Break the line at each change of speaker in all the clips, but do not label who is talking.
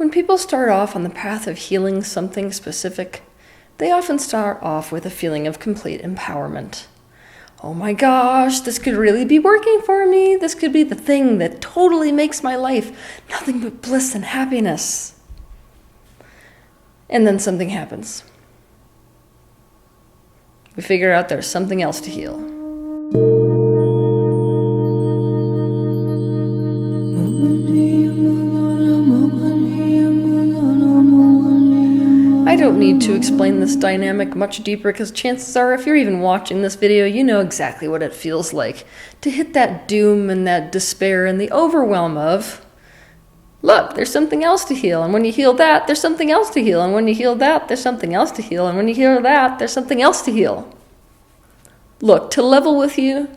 When people start off on the path of healing something specific, they often start off with a feeling of complete empowerment. Oh my gosh, this could really be working for me. This could be the thing that totally makes my life nothing but bliss and happiness. And then something happens. We figure out there's something else to heal. I don't need to explain this dynamic much deeper because chances are if you're even watching this video, you know exactly what it feels like to hit that doom and that despair and the overwhelm of, look, there's something else to heal, and when you heal that, there's something else to heal, and when you heal that, there's something else to heal, and when you heal that, there's something else to heal. Look, to level with you,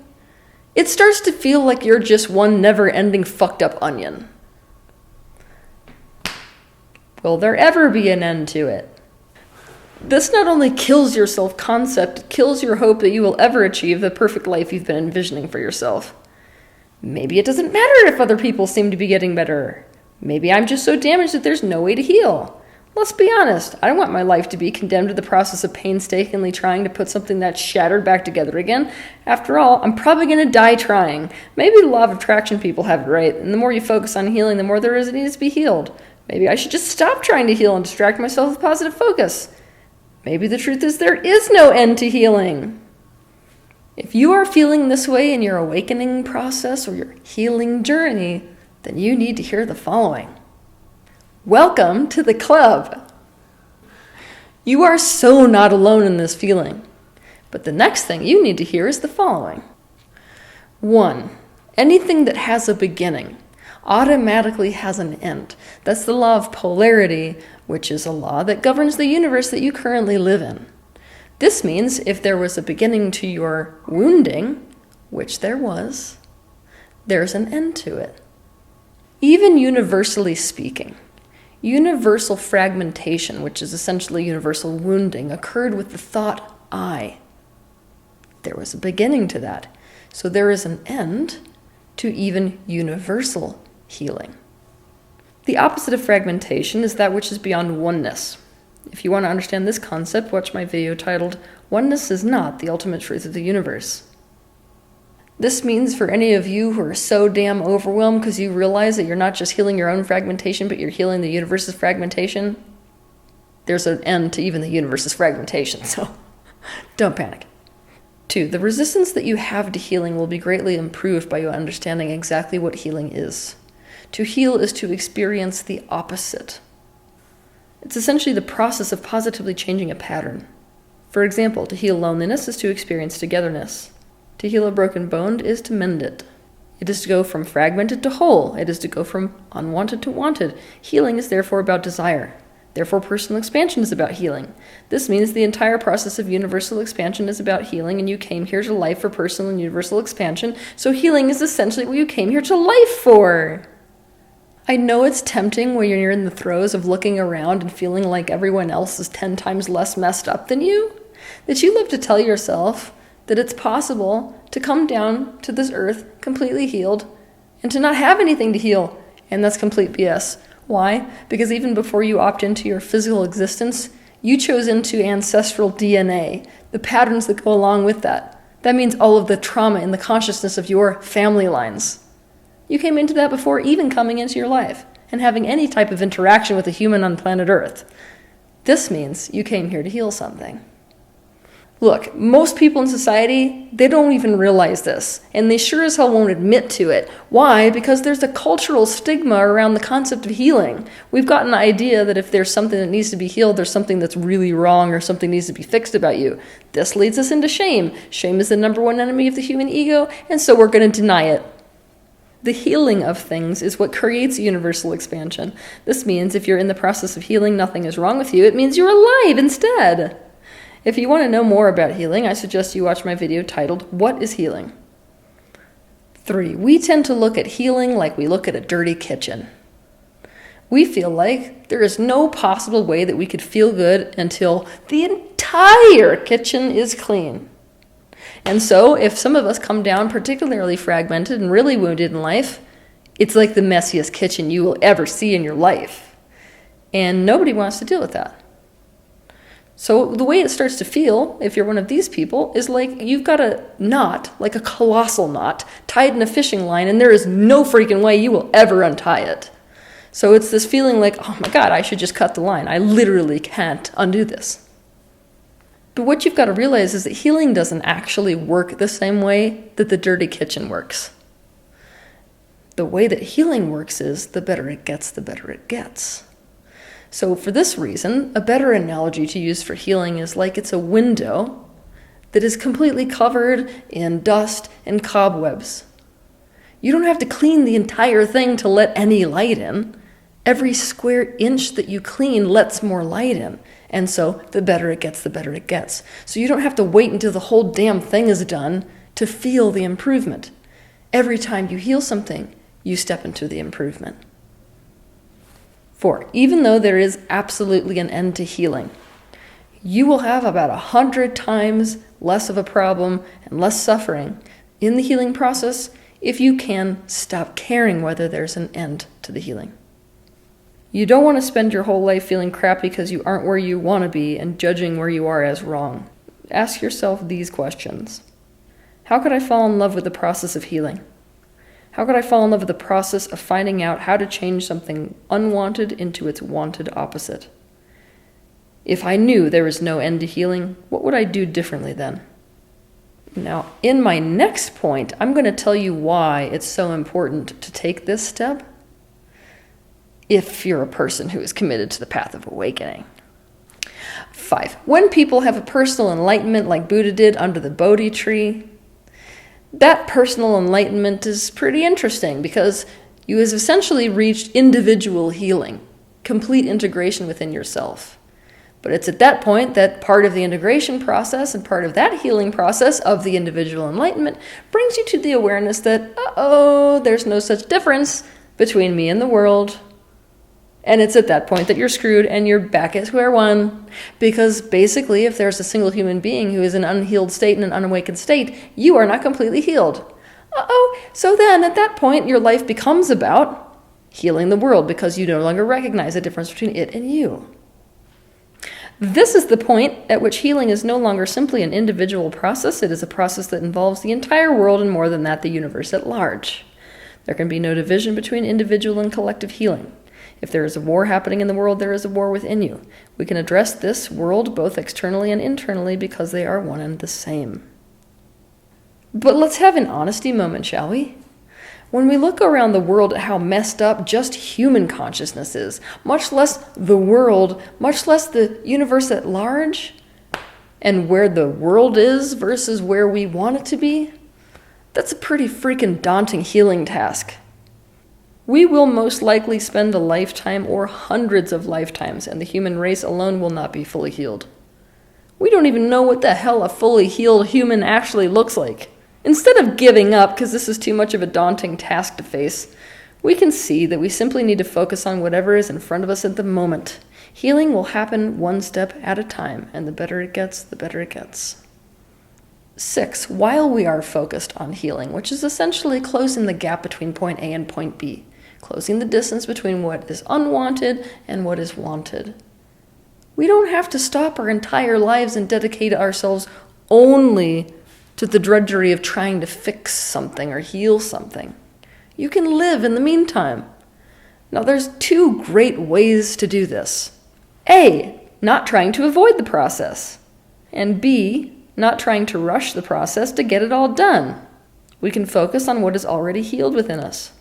it starts to feel like you're just one never-ending fucked up onion. Will there ever be an end to it? This not only kills your self-concept, it kills your hope that you will ever achieve the perfect life you've been envisioning for yourself. Maybe it doesn't matter if other people seem to be getting better. Maybe I'm just so damaged that there's no way to heal. Let's be honest, I don't want my life to be condemned to the process of painstakingly trying to put something that's shattered back together again. After all, I'm probably going to die trying. Maybe the law of attraction people have it right, and the more you focus on healing, the more there is that needs to be healed. Maybe I should just stop trying to heal and distract myself with positive focus. Maybe the truth is there is no end to healing. If you are feeling this way in your awakening process or your healing journey, then you need to hear the following. Welcome to the club. You are so not alone in this feeling. But the next thing you need to hear is the following. 1. Anything that has a beginning automatically has an end. That's the law of polarity, which is a law that governs the universe that you currently live in. This means if there was a beginning to your wounding, which there was, there's an end to it. Even universally speaking, universal fragmentation, which is essentially universal wounding, occurred with the thought I. There was a beginning to that. So there is an end to even universal healing. The opposite of fragmentation is that which is beyond oneness. If you want to understand this concept, watch my video titled, Oneness is Not the Ultimate Truth of the Universe. This means for any of you who are so damn overwhelmed because you realize that you're not just healing your own fragmentation, but you're healing the universe's fragmentation, there's an end to even the universe's fragmentation, so don't panic. 2. The resistance that you have to healing will be greatly improved by you understanding exactly what healing is. To heal is to experience the opposite. It's essentially the process of positively changing a pattern. For example, to heal loneliness is to experience togetherness. To heal a broken bone is to mend it. It is to go from fragmented to whole. It is to go from unwanted to wanted. Healing is therefore about desire. Therefore, personal expansion is about healing. This means the entire process of universal expansion is about healing, and you came here to life for personal and universal expansion, so healing is essentially what you came here to life for. I know it's tempting when you're in the throes of looking around and feeling like everyone else is 10 times less messed up than you, that you love to tell yourself that it's possible to come down to this earth completely healed and to not have anything to heal, and that's complete BS. Why? Because even before you opt into your physical existence, you chose into ancestral DNA, the patterns that go along with that. That means all of the trauma in the consciousness of your family lines. You came into that before even coming into your life and having any type of interaction with a human on planet Earth. This means you came here to heal something. Look, most people in society, they don't even realize this, and they sure as hell won't admit to it. Why? Because there's a cultural stigma around the concept of healing. We've got an idea that if there's something that needs to be healed, there's something that's really wrong or something needs to be fixed about you. This leads us into shame. Shame is the number one enemy of the human ego, and so we're going to deny it. The healing of things is what creates universal expansion. This means if you're in the process of healing, nothing is wrong with you. It means you're alive instead. If you want to know more about healing, I suggest you watch my video titled, What is Healing? 3. We tend to look at healing like we look at a dirty kitchen. We feel like there is no possible way that we could feel good until the entire kitchen is clean. And so, if some of us come down particularly fragmented and really wounded in life, it's like the messiest kitchen you will ever see in your life. And nobody wants to deal with that. So the way it starts to feel, if you're one of these people, is like you've got a knot, like a colossal knot, tied in a fishing line, and there is no freaking way you will ever untie it. So it's this feeling like, oh my God, I should just cut the line. I literally can't undo this. But what you've got to realize is that healing doesn't actually work the same way that the dirty kitchen works. The way that healing works is the better it gets, the better it gets. So for this reason, a better analogy to use for healing is like it's a window that is completely covered in dust and cobwebs. You don't have to clean the entire thing to let any light in. Every square inch that you clean lets more light in. And so the better it gets, the better it gets. So you don't have to wait until the whole damn thing is done to feel the improvement. Every time you heal something, you step into the improvement. 4, even though there is absolutely an end to healing, you will have about 100 times less of a problem and less suffering in the healing process if you can stop caring whether there's an end to the healing. You don't want to spend your whole life feeling crappy because you aren't where you want to be and judging where you are as wrong. Ask yourself these questions. How could I fall in love with the process of healing? How could I fall in love with the process of finding out how to change something unwanted into its wanted opposite? If I knew there was no end to healing, what would I do differently then? Now, in my next point, I'm going to tell you why it's so important to take this step if you're a person who is committed to the path of awakening. 5, when people have a personal enlightenment like Buddha did under the Bodhi tree, that personal enlightenment is pretty interesting because you have essentially reached individual healing, complete integration within yourself. But it's at that point that part of the integration process and part of that healing process of the individual enlightenment brings you to the awareness that, there's no such difference between me and the world. And it's at that point that you're screwed and you're back at square one. Because basically, if there's a single human being who is in an unhealed state, in an unawakened state, you are not completely healed. So then at that point, your life becomes about healing the world because you no longer recognize the difference between it and you. This is the point at which healing is no longer simply an individual process. It is a process that involves the entire world and more than that, the universe at large. There can be no division between individual and collective healing. If there is a war happening in the world, there is a war within you. We can address this world both externally and internally because they are one and the same. But let's have an honesty moment, shall we? When we look around the world at how messed up just human consciousness is, much less the world, much less the universe at large, and where the world is versus where we want it to be, that's a pretty freaking daunting healing task. We will most likely spend a lifetime or hundreds of lifetimes, and the human race alone will not be fully healed. We don't even know what the hell a fully healed human actually looks like. Instead of giving up, because this is too much of a daunting task to face, we can see that we simply need to focus on whatever is in front of us at the moment. Healing will happen one step at a time, and the better it gets, the better it gets. 6, while we are focused on healing, which is essentially closing the gap between point A and point B, closing the distance between what is unwanted and what is wanted. We don't have to stop our entire lives and dedicate ourselves only to the drudgery of trying to fix something or heal something. You can live in the meantime. Now, there's 2 great ways to do this. A, not trying to avoid the process. And B, not trying to rush the process to get it all done. We can focus on what is already healed within us.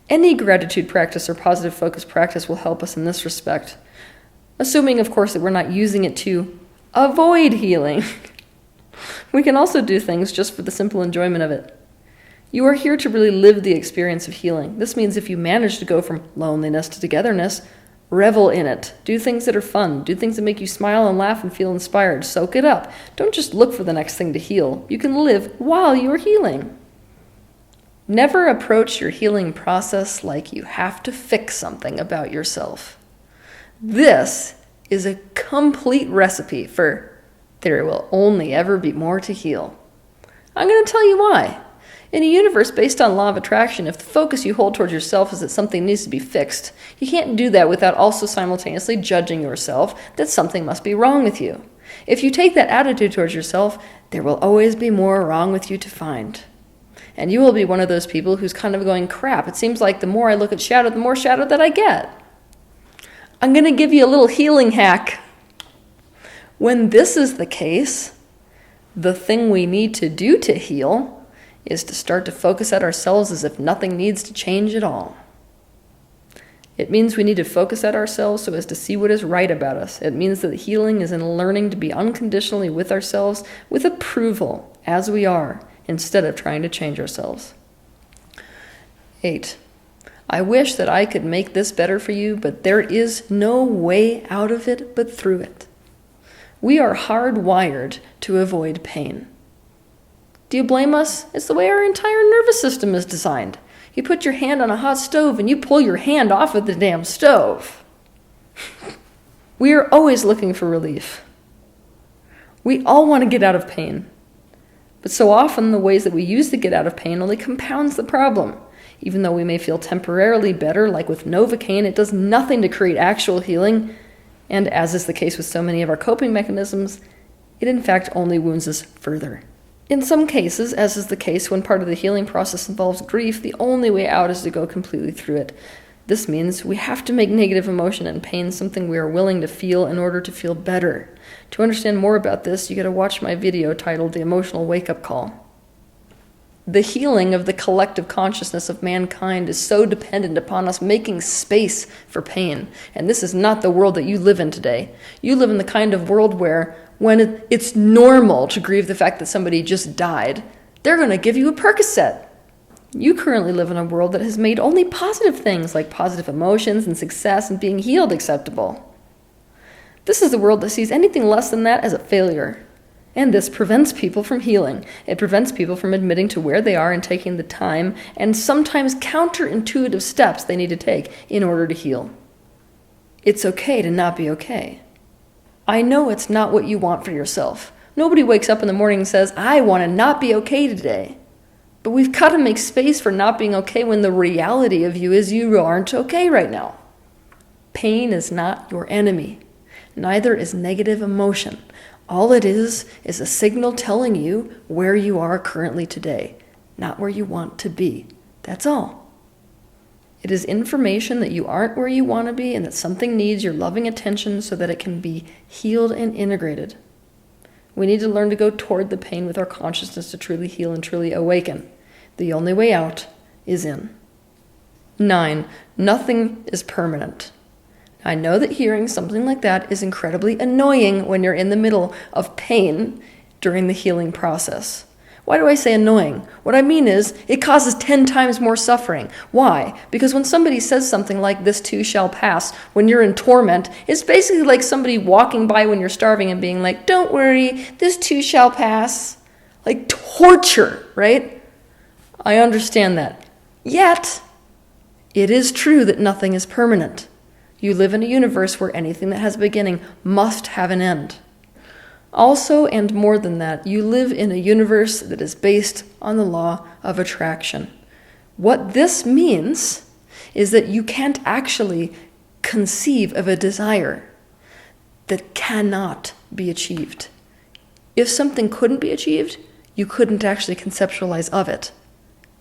Any gratitude practice or positive focus practice will help us in this respect, assuming, of course, that we're not using it to avoid healing. We can also do things just for the simple enjoyment of it. You are here to really live the experience of healing. This means if you manage to go from loneliness to togetherness, revel in it. Do things that are fun. Do things that make you smile and laugh and feel inspired. Soak it up. Don't just look for the next thing to heal. You can live while you are healing. Never approach your healing process like you have to fix something about yourself. This is a complete recipe for there will only ever be more to heal. I'm going to tell you why. In a universe based on law of attraction, if the focus you hold towards yourself is that something needs to be fixed, you can't do that without also simultaneously judging yourself that something must be wrong with you. If you take that attitude towards yourself, there will always be more wrong with you to find. And you will be one of those people who's kind of going, crap, it seems like the more I look at shadow, the more shadow that I get. I'm going to give you a little healing hack. When this is the case, the thing we need to do to heal is to start to focus at ourselves as if nothing needs to change at all. It means we need to focus at ourselves so as to see what is right about us. It means that healing is in learning to be unconditionally with ourselves, with approval, as we are, instead of trying to change ourselves. 8. I wish that I could make this better for you, but there is no way out of it but through it. We are hardwired to avoid pain. Do you blame us? It's the way our entire nervous system is designed. You put your hand on a hot stove and you pull your hand off of the damn stove. We are always looking for relief. We all want to get out of pain. But so often the ways that we use to get out of pain only compounds the problem. Even though we may feel temporarily better, like with Novocaine, it does nothing to create actual healing. And as is the case with so many of our coping mechanisms, it in fact only wounds us further. In some cases, as is the case when part of the healing process involves grief, the only way out is to go completely through it. This means we have to make negative emotion and pain something we are willing to feel in order to feel better. To understand more about this, you got to watch my video titled The Emotional Wake-Up Call. The healing of the collective consciousness of mankind is so dependent upon us making space for pain. And this is not the world that you live in today. You live in the kind of world where when it's normal to grieve the fact that somebody just died, they're going to give you a Percocet. You currently live in a world that has made only positive things like positive emotions and success and being healed acceptable. This is a world that sees anything less than that as a failure. And this prevents people from healing. It prevents people from admitting to where they are and taking the time and sometimes counterintuitive steps they need to take in order to heal. It's okay to not be okay. I know it's not what you want for yourself. Nobody wakes up in the morning and says, I want to not be okay today. But we've got to make space for not being okay when the reality of you is you aren't okay right now. Pain is not your enemy. Neither is negative emotion. All it is a signal telling you where you are currently today, not where you want to be. That's all. It is information that you aren't where you want to be and that something needs your loving attention so that it can be healed and integrated. We need to learn to go toward the pain with our consciousness to truly heal and truly awaken. The only way out is in. 9. Nothing is permanent. I know that hearing something like that is incredibly annoying when you're in the middle of pain during the healing process. Why do I say annoying? What I mean is, it causes 10 times more suffering. Why? Because when somebody says something like, this too shall pass, when you're in torment, it's basically like somebody walking by when you're starving and being like, don't worry, this too shall pass. Like torture, right? I understand that. Yet, it is true that nothing is permanent. You live in a universe where anything that has a beginning must have an end. Also, and more than that, you live in a universe that is based on the law of attraction. What this means is that you can't actually conceive of a desire that cannot be achieved. If something couldn't be achieved, you couldn't actually conceptualize of it.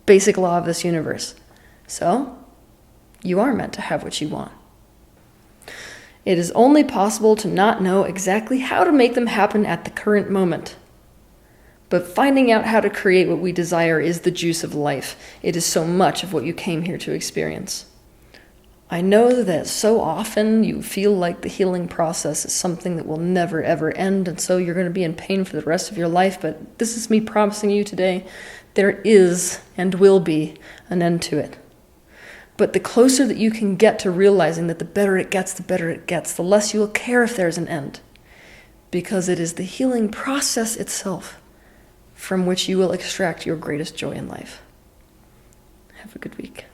Basic law of this universe. So, you are meant to have what you want. It is only possible to not know exactly how to make them happen at the current moment. But finding out how to create what we desire is the juice of life. It is so much of what you came here to experience. I know that so often you feel like the healing process is something that will never ever end, and so you're going to be in pain for the rest of your life, but this is me promising you today, there is and will be an end to it. But the closer that you can get to realizing that the better it gets, the less you will care if there's an end. Because it is the healing process itself from which you will extract your greatest joy in life. Have a good week.